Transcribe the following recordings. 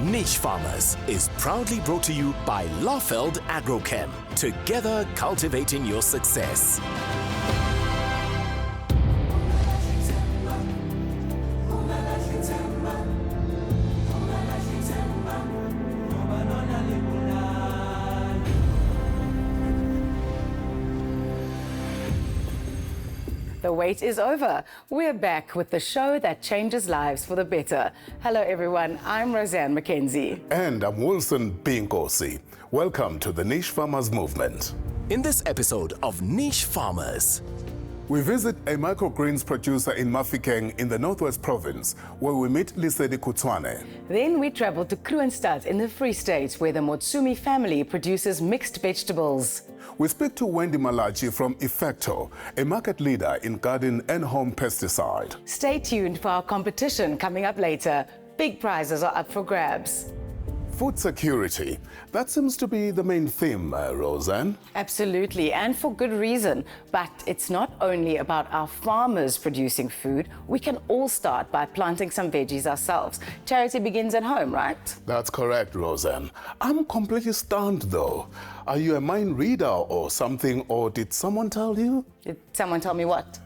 Niche Farmers is proudly brought to you by Lafeld Agrochem, together cultivating your success. The wait is over. We're back with the show that changes lives for the better. Hello, everyone. I'm Roseanne McKenzie. And I'm Wilson Binkosi. Welcome to the Niche Farmers Movement. In this episode of Niche Farmers, we visit a microgreens producer in Mafikeng in the Northwest Province, where we meet Lesedi Kutswane. Then we travel to Kroonstad in the Free State, where the Motsumi family produces mixed vegetables. We speak to Wendy Malachi from Efekto, a market leader in garden and home pesticide. Stay tuned for our competition coming up later. Big prizes are up for grabs. Food security. That seems to be the main theme, Roseanne. Absolutely, and for good reason. But it's not only about our farmers producing food. We can all start by planting some veggies ourselves. Charity begins at home, right? That's correct, Roseanne. I'm completely stunned, though. Are you a mind reader or something, or did someone tell you? Did someone tell me what?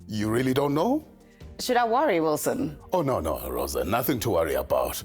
You really don't know? Should I worry, Wilson? Oh, no, Roseanne, nothing to worry about.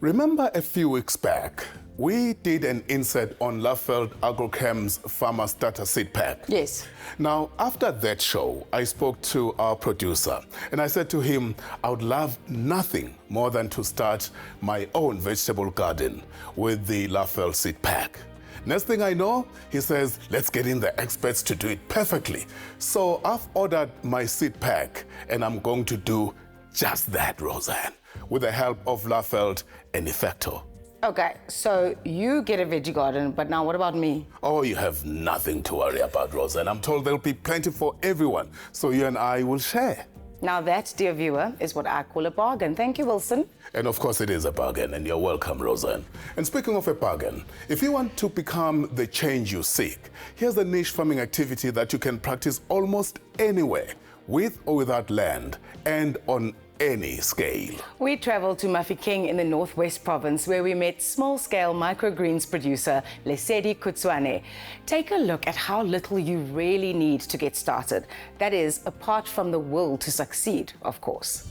Remember a few weeks back, we did an insert on Lafeld Agrochem's Farmer Starter Seed Pack. Yes. Now, after that show, I spoke to our producer and I said to him, I would love nothing more than to start my own vegetable garden with the Lafeld Seed Pack. Next thing I know, he says, let's get in the experts to do it perfectly. So I've ordered my seed pack and I'm going to do just that, Roseanne, with the help of Lafeld and Efekto. Okay, so you get a veggie garden, but now what about me? Oh, you have nothing to worry about, Roseanne. I'm told there'll be plenty for everyone, so you and I will share. Now that, dear viewer, is what I call a bargain. Thank you, Wilson. And of course it is a bargain, and you're welcome, Roseanne. And speaking of a bargain, if you want to become the change you seek, here's a niche farming activity that you can practice almost anywhere, with or without land, and on any scale. We traveled to Mafikeng in the Northwest Province, where we met small-scale microgreens producer Lesedi Kutswane. Take a look at how little you really need to get started. That is, apart from the will to succeed, of course.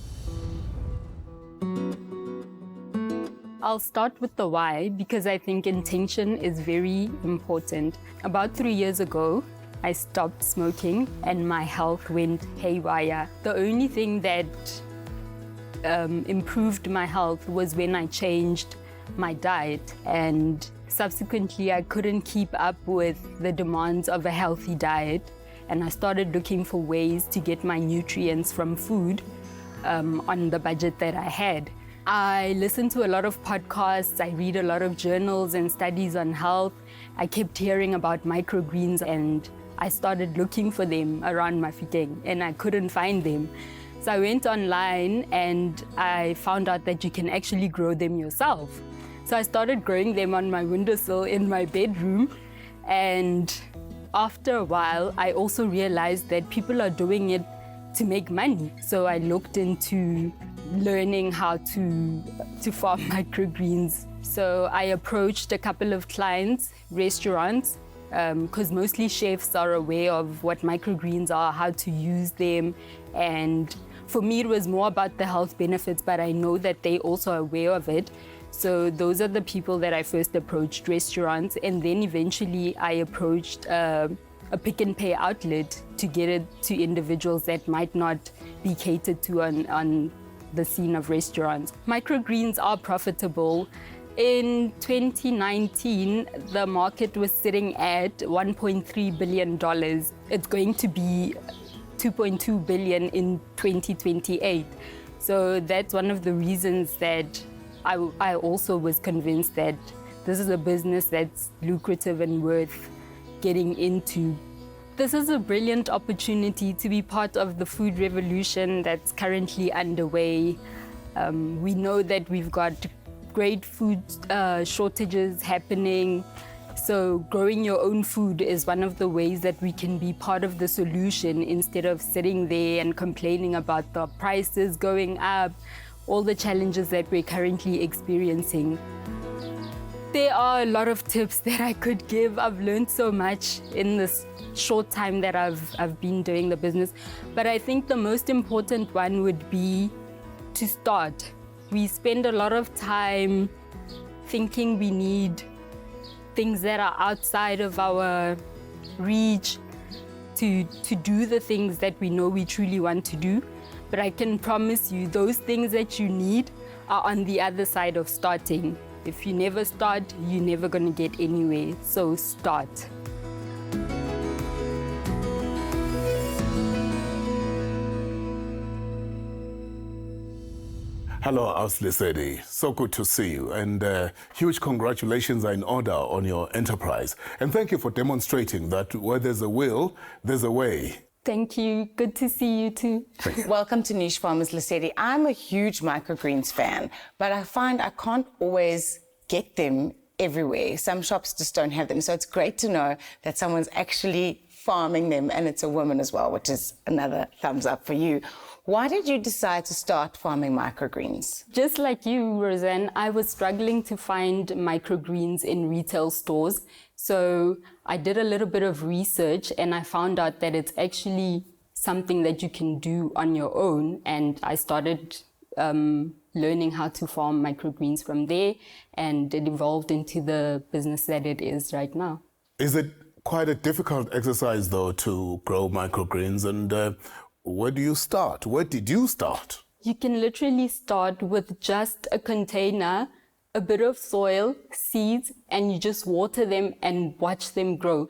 I'll start with the why, because I think intention is very important. About 3 years ago, I stopped smoking and my health went haywire. The only thing that improved my health was when I changed my diet, and subsequently I couldn't keep up with the demands of a healthy diet, and I started looking for ways to get my nutrients from food on the budget that I had. I listened to a lot of podcasts, I read a lot of journals and studies on health. I kept hearing about microgreens and I started looking for them around Mafikeng and I couldn't find them. So I went online and I found out that you can actually grow them yourself. So I started growing them on my windowsill in my bedroom. And after a while, I also realized that people are doing it to make money. So I looked into learning how to farm microgreens. So I approached a couple of clients, restaurants, because mostly chefs are aware of what microgreens are, how to use them, and for me, it was more about the health benefits, but I know that they also are aware of it. So those are the people that I first approached, restaurants, and then eventually I approached a pick and pay outlet to get it to individuals that might not be catered to on the scene of restaurants. Microgreens are profitable. In 2019, the market was sitting at $1.3 billion. It's going to be $2.2 billion in 2028. So that's one of the reasons that I also was convinced that this is a business that's lucrative and worth getting into. This is a brilliant opportunity to be part of the food revolution that's currently underway. We know that we've got great food shortages happening. So growing your own food is one of the ways that we can be part of the solution instead of sitting there and complaining about the prices going up all the challenges that we're currently experiencing. There are a lot of tips that I could give. I've learned so much in this short time that I've been doing the business. But I think the most important one would be to start. We spend a lot of time thinking we need things that are outside of our reach to do the things that we know we truly want to do. But I can promise you, those things that you need are on the other side of starting. If you never start, you're never going to get anywhere. So start. Hello, Lesedi. So good to see you. And huge congratulations are in order on your enterprise. And thank you for demonstrating that where there's a will, there's a way. Thank you. Good to see you too. Welcome to Niche Farmers, Lesedi. I'm a huge microgreens fan, but I find I can't always get them everywhere. Some shops just don't have them. So it's great to know that someone's actually farming them, and it's a woman as well, which is another thumbs up for you. Why did you decide to start farming microgreens? Just like you, Roseanne, I was struggling to find microgreens in retail stores. So I did a little bit of research and I found out that it's actually something that you can do on your own. And I started learning how to farm microgreens from there, and it evolved into the business that it is right now. Is it quite a difficult exercise, though, to grow microgreens? And where do you start? Where did you start? You can literally start with just a container, a bit of soil, seeds, and you just water them and watch them grow.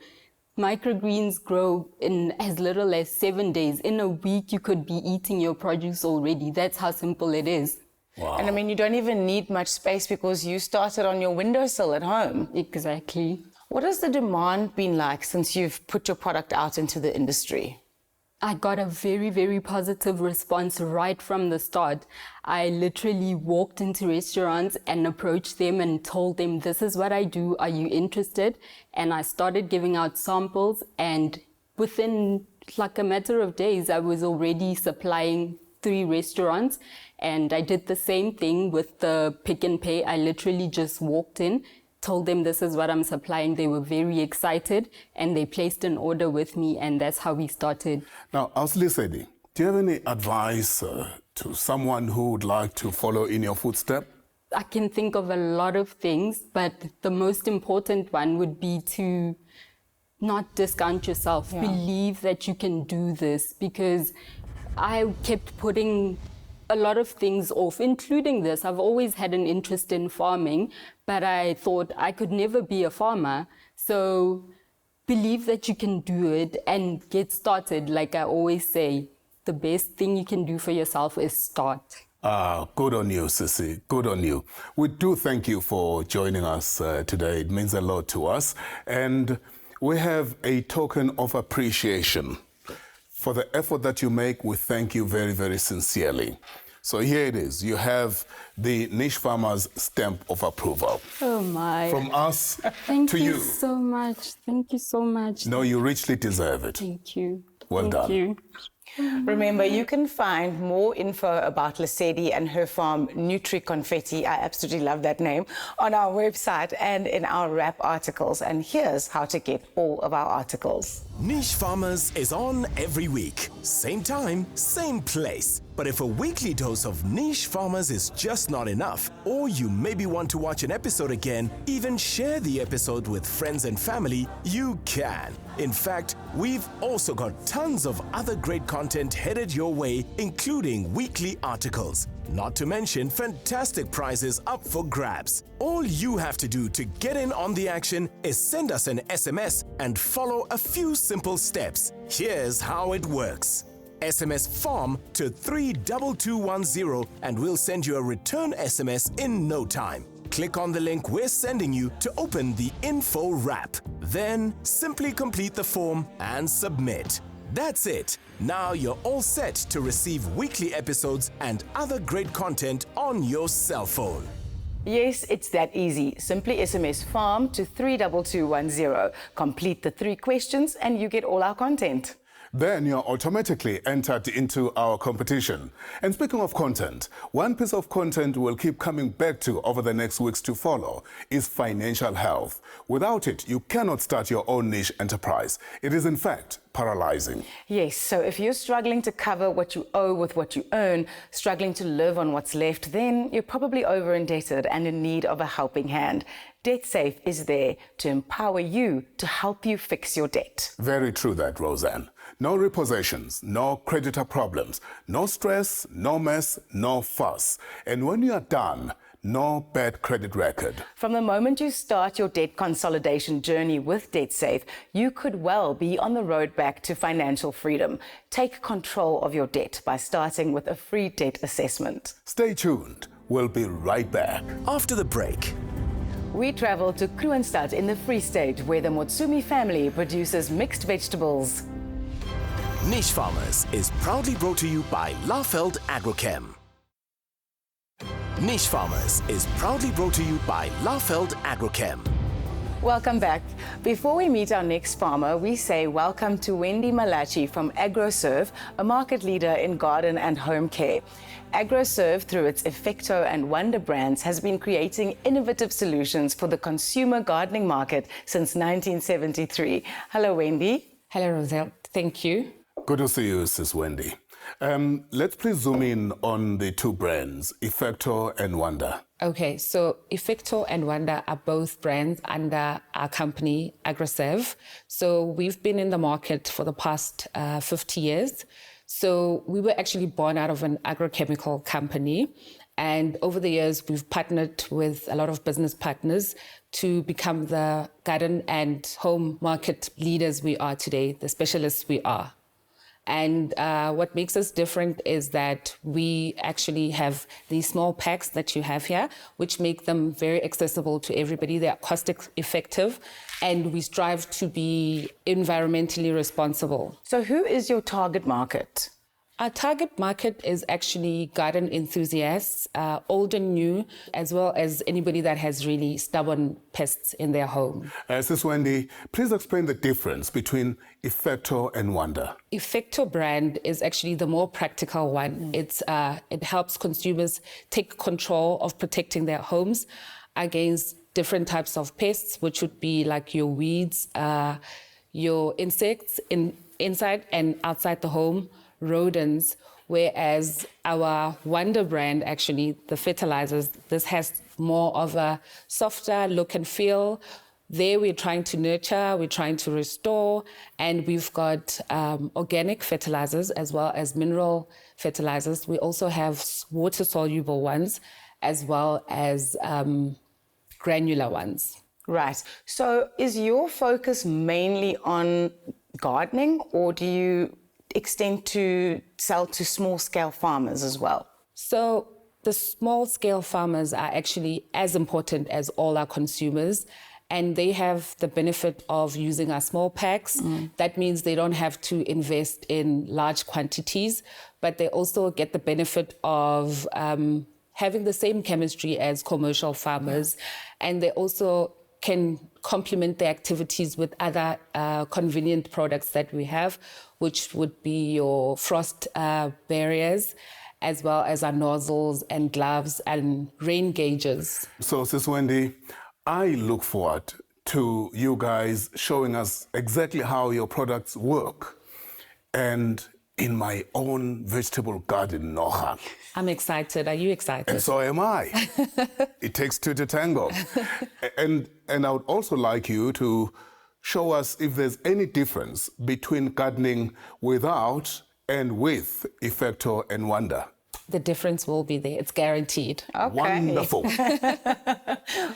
Microgreens grow in as little as 7 days. In a week, you could be eating your produce already. That's how simple it is. Wow. And I mean, you don't even need much space because you started on your windowsill at home. Exactly. What has the demand been like since you've put your product out into the industry? I got a very, very positive response right from the start. I literally walked into restaurants and approached them and told them, this is what I do. Are you interested? And I started giving out samples, and within like a matter of days, I was already supplying 3 restaurants. And I did the same thing with the Pick and Pay. I literally just walked in, told them this is what I'm supplying. They were very excited and they placed an order with me, and that's how we started. Now, Lesedi, do you have any advice to someone who would like to follow in your footsteps? I can think of a lot of things, but the most important one would be to not discount yourself. Yeah. Believe that you can do this, because I kept putting a lot of things off, including this. I've always had an interest in farming, but I thought I could never be a farmer. So believe that you can do it and get started. Like I always say, the best thing you can do for yourself is start. Good on you, Sissy. Good on you. We do thank you for joining us today. It means a lot to us. And we have a token of appreciation. For the effort that you make, we thank you very, very sincerely. So here it is. You have the Niche Farmers stamp of approval. Oh my. From us Thank to you you. so much. Thank you so much. No, you richly deserve it. Thank you. Well done. Thank you. Remember, you can find more info about Lesedi and her farm, Nutri Confetti, I absolutely love that name, on our website and in our wrap articles. And here's how to get all of our articles. Niche Farmers is on every week. Same time, same place. But if a weekly dose of Niche Farmers is just not enough, or you maybe want to watch an episode again, even share the episode with friends and family, you can. In fact, we've also got tons of other great content headed your way, including weekly articles. Not to mention fantastic prizes up for grabs. All you have to do to get in on the action is send us an SMS and follow a few simple steps. Here's how it works. SMS FARM to 32210 and we'll send you a return SMS in no time. Click on the link we're sending you to open the info wrap. Then simply complete the form and submit. That's it. Now you're all set to receive weekly episodes and other great content on your cell phone. Yes, it's that easy. Simply SMS FARM to 32210. Complete the 3 questions and you get all our content. Then you're automatically entered into our competition. And speaking of content, one piece of content we'll keep coming back to over the next weeks to follow is financial health. Without it, you cannot start your own niche enterprise. It is in fact paralyzing. Yes, so if you're struggling to cover what you owe with what you earn, struggling to live on what's left, then you're probably over indebted and in need of a helping hand. DebtSafe is there to empower you, to help you fix your debt. Very true that, Roseanne. No repossessions, no creditor problems, no stress, no mess, no fuss. And when you are done, no bad credit record. From the moment you start your debt consolidation journey with DebtSafe, you could well be on the road back to financial freedom. Take control of your debt by starting with a free debt assessment. Stay tuned. We'll be right back. After the break, we travel to Kroonstad in the Free State, where the Motsumi family produces mixed vegetables. Niche Farmers is proudly brought to you by Laufeld Agrochem. Niche Farmers is proudly brought to you by Laufeld Agrochem. Welcome back. Before we meet our next farmer, we say welcome to Wendy Malachi from AgroServe, a market leader in garden and home care. AgroServe, through its Efekto and Wonder brands, has been creating innovative solutions for the consumer gardening market since 1973. Hello, Wendy. Hello, Roselle. Thank you. Good to see you, Sis Wendy. Let's please zoom in on the two brands, Efekto and Wonder. Okay, so Efekto and Wonder are both brands under our company, AgroServe. So we've been in the market for the past 50 years. So we were actually born out of an agrochemical company. And over the years, we've partnered with a lot of business partners to become the garden and home market leaders we are today, the specialists we are. And what makes us different is that we actually have these small packs that you have here, which make them very accessible to everybody. They are cost effective, and we strive to be environmentally responsible. So who is your target market? Our target market is actually garden enthusiasts, old and new, as well as anybody that has really stubborn pests in their home. Sis Wendy, please explain the difference between Efekto and Wonder. Efekto brand is actually the more practical one. It helps consumers take control of protecting their homes against different types of pests, which would be like your weeds, your insects inside and outside the home, rodents, whereas our Wonder brand, actually, the fertilizers, this has more of a softer look and feel. There we're trying to nurture, we're trying to restore, and we've got organic fertilizers as well as mineral fertilizers. We also have water-soluble ones as well as granular ones. Right. So is your focus mainly on gardening, or do you extend to sell to small-scale farmers as well? So the small-scale farmers are actually as important as all our consumers, and they have the benefit of using our small packs. That means they don't have to invest in large quantities, but they also get the benefit of having the same chemistry as commercial farmers, and they also can complement the activities with other convenient products that we have, which would be your frost barriers, as well as our nozzles and gloves and rain gauges. So, Sis Wendy, I look forward to you guys showing us exactly how your products work. And in my own vegetable garden, Nohal. I'm excited. Are you excited? And so am I. It takes two to tango. And I would also like you to show us if there's any difference between gardening without and with Efekto and Wonder. The difference will be there. It's guaranteed. Okay. Wonderful.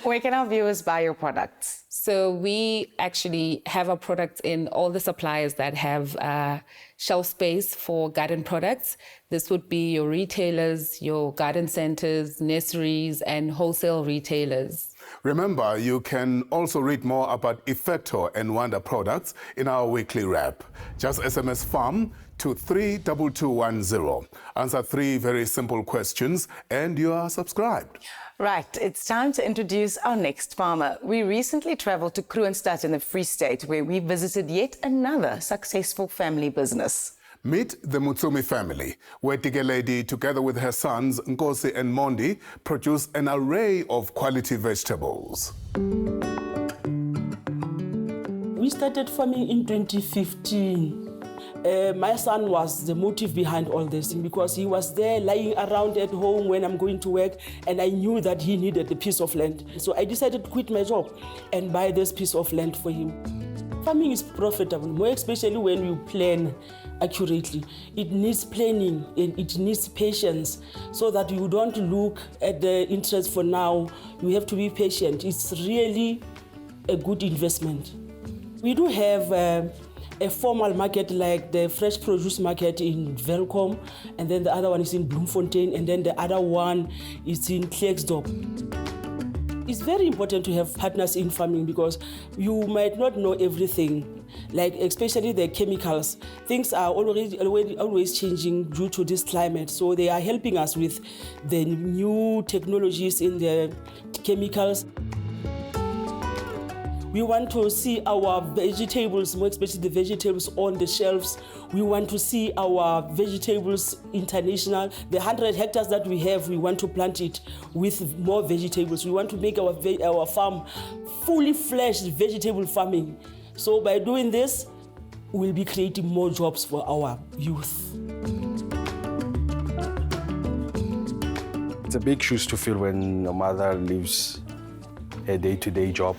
Where can our viewers buy your products? So we actually have our products in all the suppliers that have shelf space for garden products. This would be your retailers, your garden centers, nurseries, and wholesale retailers. Remember, you can also read more about Efekto and Wonder products in our weekly wrap. Just SMS FARM to 32210. Answer 3 very simple questions and you are subscribed. Right, it's time to introduce our next farmer. We recently travelled to Kroonstad in the Free State, where we visited yet another successful family business. Meet the Mutsumi family, where Tigeledi, together with her sons Nkosi and Mondi, produce an array of quality vegetables. We started farming in 2015. My son was the motive behind all this because he was there lying around at home when I'm going to work, and I knew that he needed a piece of land. So I decided to quit my job and buy this piece of land for him. Farming is profitable, more especially when you plan accurately. It needs planning and it needs patience so that you don't look at the interest for now. You have to be patient. It's really a good investment. We do have a formal market like the fresh produce market in Welkom, and then the other one is in Bloemfontein, and then the other one is in Klerksdorp. It's very important to have partners in farming because you might not know everything, like especially the chemicals. Things are always changing due to this climate, so they are helping us with the new technologies in the chemicals. We want to see our vegetables, more especially the vegetables on the shelves. We want to see our vegetables international. The 100 hectares that we have, we want to plant it with more vegetables. We want to make our farm fully fledged vegetable farming. So by doing this, we'll be creating more jobs for our youth. It's a big shoes to fill when a mother leaves a day-to-day job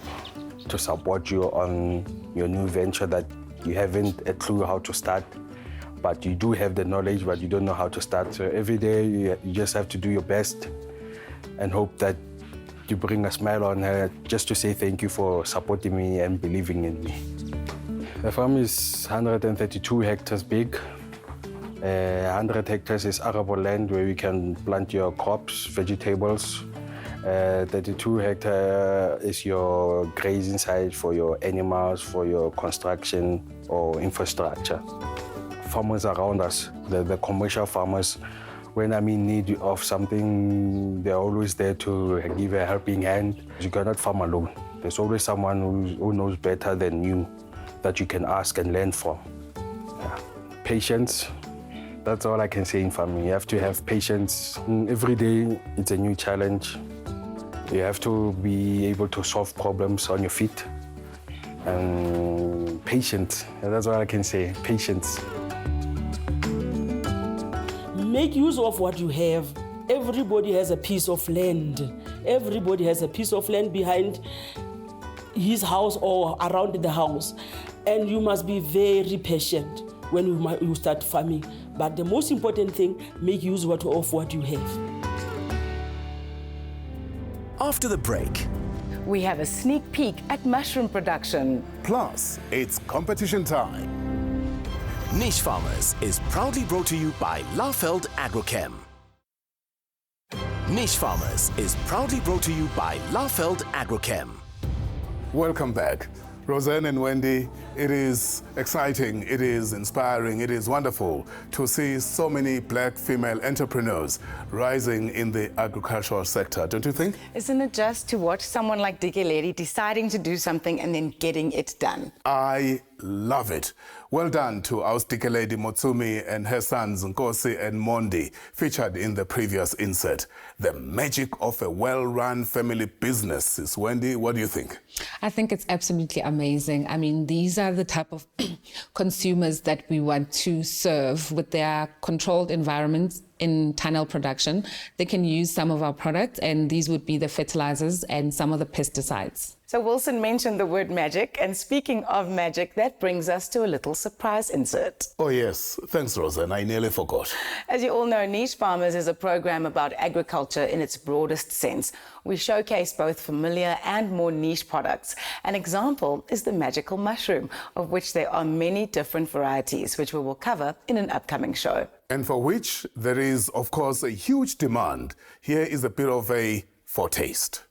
to support you on your new venture that you haven't a clue how to start, but you do have the knowledge, but you don't know how to start. So every day you just have to do your best and hope that you bring a smile on her, just to say thank you for supporting me and believing in me. The farm is 132 hectares big. 100 hectares is arable land where we can plant your crops, vegetables. 32 hectares is your grazing site for your animals, for your construction or infrastructure. Farmers around us, the commercial farmers, when I'm in need of something, they're always there to give a helping hand. You cannot farm alone. There's always someone who knows better than you that you can ask and learn from. Yeah. Patience, that's all I can say in farming. You have to have patience. Every day it's a new challenge. You have to be able to solve problems on your feet. And patience, that's all I can say, patience. Make use of what you have. Everybody has a piece of land. Everybody has a piece of land behind his house or around the house. And you must be very patient when you start farming. But the most important thing, make use of what you have. After the break, We have a sneak peek at mushroom production. Plus, it's competition time. Niche Farmers is proudly brought to you by Laufeld Agrochem. Niche Farmers is proudly brought to you by Laufeld Agrochem. Welcome back. Roseanne and Wendy, it is exciting, it is inspiring, it is wonderful to see so many black female entrepreneurs rising in the agricultural sector, don't you think? Isn't it just to watch someone like Dikeledi deciding to do something and then getting it done? I love it. Well done to our Dikeledi Mutsumi and her sons Nkosi and Mondi, featured in the previous insert. The magic of a well-run family business is, Wendy, what do you think? I think it's absolutely amazing. I mean, these are the type of consumers that we want to serve with their controlled environments in tunnel production. They can use some of our products, and these would be the fertilizers and some of the pesticides. So Wilson mentioned the word magic, and speaking of magic, that brings us to a little surprise insert. Oh yes, thanks Roseanne, I nearly forgot. As you all know, Niche Farmers is a program about agriculture in its broadest sense. We showcase both familiar and more niche products. An example is the magical mushroom, of which there are many different varieties, which we will cover in an upcoming show. And for which there is, of course, a huge demand. Here is a bit of a foretaste.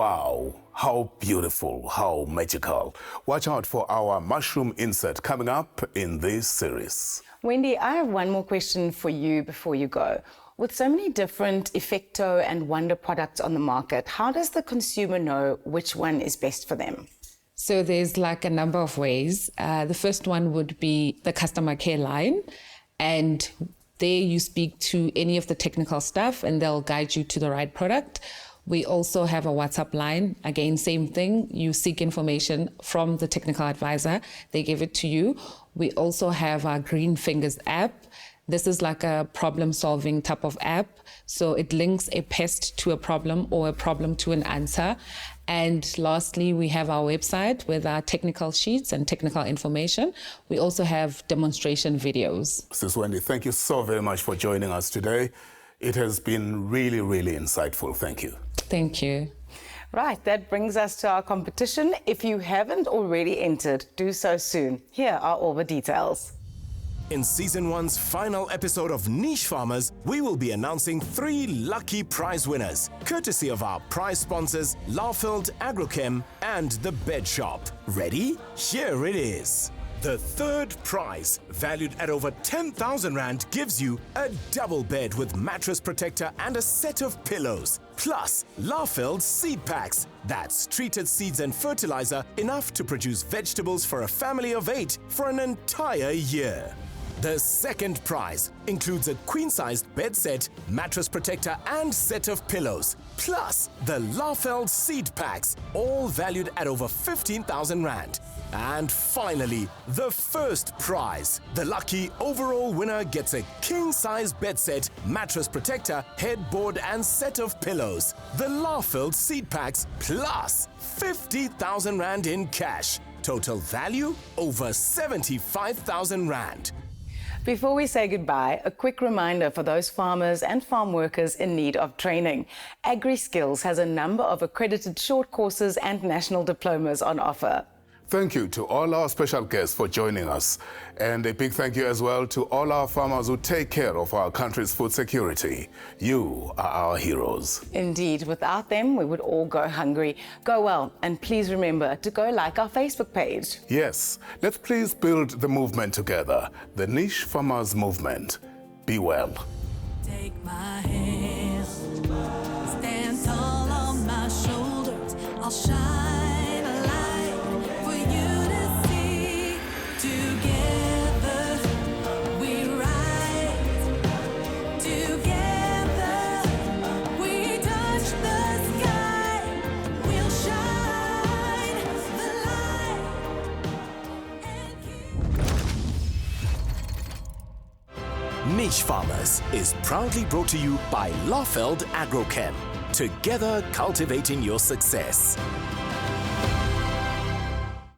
Wow, how beautiful, how magical. Watch out for our mushroom insert coming up in this series. Wendy, I have one more question for you before you go. With so many different Efekto and Wonder products on the market, how does the consumer know which one is best for them? So there's like a number of ways. The first one would be the customer care line, and there you speak to any of the technical staff and they'll guide you to the right product. We also have a WhatsApp line. Again, same thing. You seek information from the technical advisor. They give it to you. We also have our Green Fingers app. This is like a problem-solving type of app. So it links a pest to a problem or a problem to an answer. And lastly, we have our website with our technical sheets and technical information. We also have demonstration videos. Mrs. Wendy, thank you so very much for joining us today. It has been really, really insightful. Thank you. Thank you. Right, that brings us to our competition. If you haven't already entered, do so soon. Here are all the details. In Season 1's final episode of Niche Farmers, we will be announcing 3 lucky prize winners, courtesy of our prize sponsors, Laufeld Agrochem and The Bed Shop. Ready? Here it is. The third prize, valued at over 10,000 Rand, gives you a double bed with mattress protector and a set of pillows, plus Laufeld seed packs. That's treated seeds and fertilizer, enough to produce vegetables for a family of 8 for an entire year. The second prize includes a queen-sized bed set, mattress protector and set of pillows, plus the Laufeld seed packs, all valued at over 15,000 Rand. And finally, the first prize. The lucky overall winner gets a king-size bed set, mattress protector, headboard and set of pillows. The Laufeld seed packs plus 50,000 Rand in cash. Total value over 75,000 Rand. Before we say goodbye, a quick reminder for those farmers and farm workers in need of training. AgriSkills has a number of accredited short courses and national diplomas on offer. Thank you to all our special guests for joining us. And a big thank you as well to all our farmers who take care of our country's food security. You are our heroes. Indeed, without them, we would all go hungry. Go well, and please remember to go like our Facebook page. Yes, let's please build the movement together, the Niche Farmers Movement. Be well. Take my hand, stand tall on my shoulders, I'll shine. Niche Farmers is proudly brought to you by Laufeld Agrochem. Together cultivating your success.